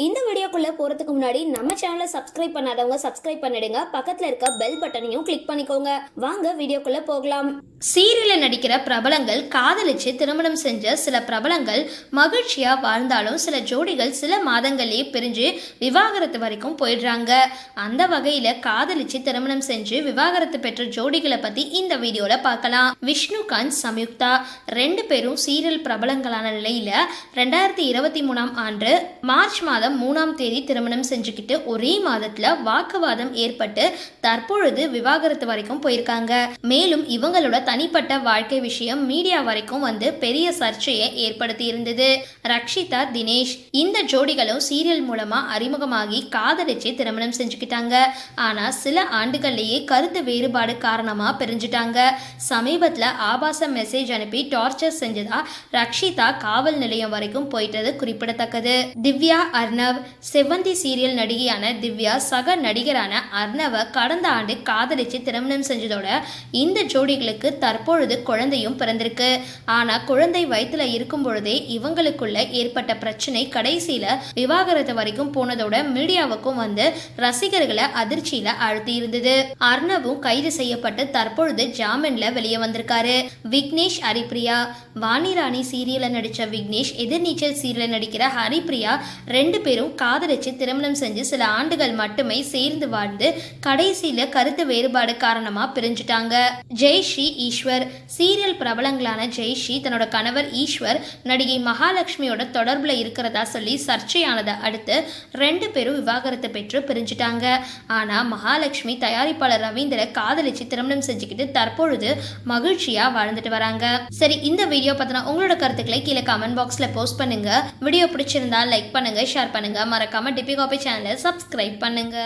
இந்த வீடியோக்குள்ள போறதுக்கு முன்னாடி நம்ம சேனலை சப்ஸ்கிரைப் பண்ணாதவங்க சப்ஸ்கிரைப் பண்ணிடுங்க, பக்கத்துல இருக்க பெல் பட்டனையும் கிளிக் பண்ணிக்கோங்க. வாங்க வீடியோக்குள்ள போகலாம். சீரியல்ல நடிக்கிற பிரபலங்கள் காதலிச்சு திருமணம் செஞ்ச சில பிரபலங்கள் மகிழ்ச்சியா வாழ்ந்தாலும் சில ஜோடிகள் சில மாதங்கள்லயே பிரிஞ்சு விவாகரத்து வரைக்கும் போயிடுறாங்க. அந்த வகையில காதலிச்சு திருமணம் செஞ்சு விவாகரத்து பெற்ற ஜோடிகளை பத்தி இந்த வீடியோல பார்க்கலாம். விஷ்ணுகாந்த் சம்யுக்தா ரெண்டு பேரும் சீரியல் பிரபலங்களான நிலையில 2023 ஆண்டு மார்ச் மாதம் 3ஆம் தேதி திருமணம் செஞ்சுக்கிட்டு ஒரே மாதத்துல வாக்குவாதம் ஏற்பட்டு தற்பொழுது விவாகரத்து வரைக்கும் போயிருக்காங்க. மேலும் இவங்களோட தனிப்பட்ட வாழ்க்கை விஷயம் மீடியா வரைக்கும் வந்து பெரிய சர்ச்சையை ஏற்படுத்தி இருந்தது. ரக்ஷிதா தினேஷ் இந்த ஜோடிகளும் சீரியல் மூலமா அறிமுகமாகி காதலிச்சு திருமணம் செஞ்சுக்கிட்டாங்க. ஆனா சில ஆண்டுகள்லயே கருத்து வேறுபாடு காரணமா பிரிஞ்சுட்டாங்க. சமீபத்துல ஆபாச மெசேஜ் அனுப்பி டார்ச்சர் செஞ்சதா ரக்ஷிதா காவல் நிலையம் வரைக்கும் போயிட்டது குறிப்பிடத்தக்கது. திவ்யா அர்ணவ் செவ்வந்தி சீரியல் நடிகையான திவ்யா சக நடிகரான அர்ணவ கடந்த ஆண்டு காதலிச்சு திருமணம் செஞ்சதோட இந்த ஜோடிகளுக்கு தற்பொழுது குழந்தையும் பிறந்திருக்கு. ஆனா குழந்தை வயிற்றுல இருக்கும் பொழுதே இவங்களுக்குள்ள ஏற்பட்ட பிரச்சனை கடைசியில விவாகரத்து வரைக்கும் போனதோட மீடியாவுக்கும் வந்து ரசிகர்களை அதிர்ச்சியில அழுத்தி இருந்தது. அர்ணவும் கைது செய்யப்பட்டு தற்பொழுது ஜாமீன்ல வெளியே வந்திருக்காரு. விக்னேஷ் ஹரிப்ரியா வாணிராணி சீரியல்ல நடிச்ச விக்னேஷ் எதிர்நீச்சல் சீரியல்ல நடிக்கிற ஹரிப்ரியா ரெண்டு பேரும் காதலிச்சு திருமணம் செஞ்சு சில ஆண்டுகள் மட்டுமே சேர்ந்து வாழ்ந்து கடைசியில கருத்து வேறுபாடு காரணமா பிரிஞ்சுட்டாங்க. ஜெய்ஸ்ரீ ஈஸ்வர் சீரியல் பிரபலங்களான ஜெய்ஸ்ரீ தன்னோட கணவர் ஈஸ்வர் நடிகை மகாலட்சுமியோட தொடர்புல இருக்கிறதா சொல்லி சர்ச்சையானதை அடுத்து ரெண்டு பேரும் விவாகரத்து பெற்று பிரிஞ்சுட்டாங்க. ஆனா மகாலட்சுமி தயாரிப்பாளர் ரவீந்திர காதலிச்சு திருமணம் செஞ்சுக்கிட்டு தற்பொழுது மகிழ்ச்சியா வாழ்ந்துட்டு வராங்க. சரி, இந்த வீடியோ பத்தின உங்களோட கருத்துக்களை கீழே கமெண்ட் பாக்ஸ்ல போஸ்ட் பண்ணுங்க. வீடியோ பிடிச்சிருந்தா லைக் பண்ணுங்க, ஷேர் பண்ணுங்க, மறக்காம டிபி காபி சேனலை சப்ஸ்கிரைப் பண்ணுங்க.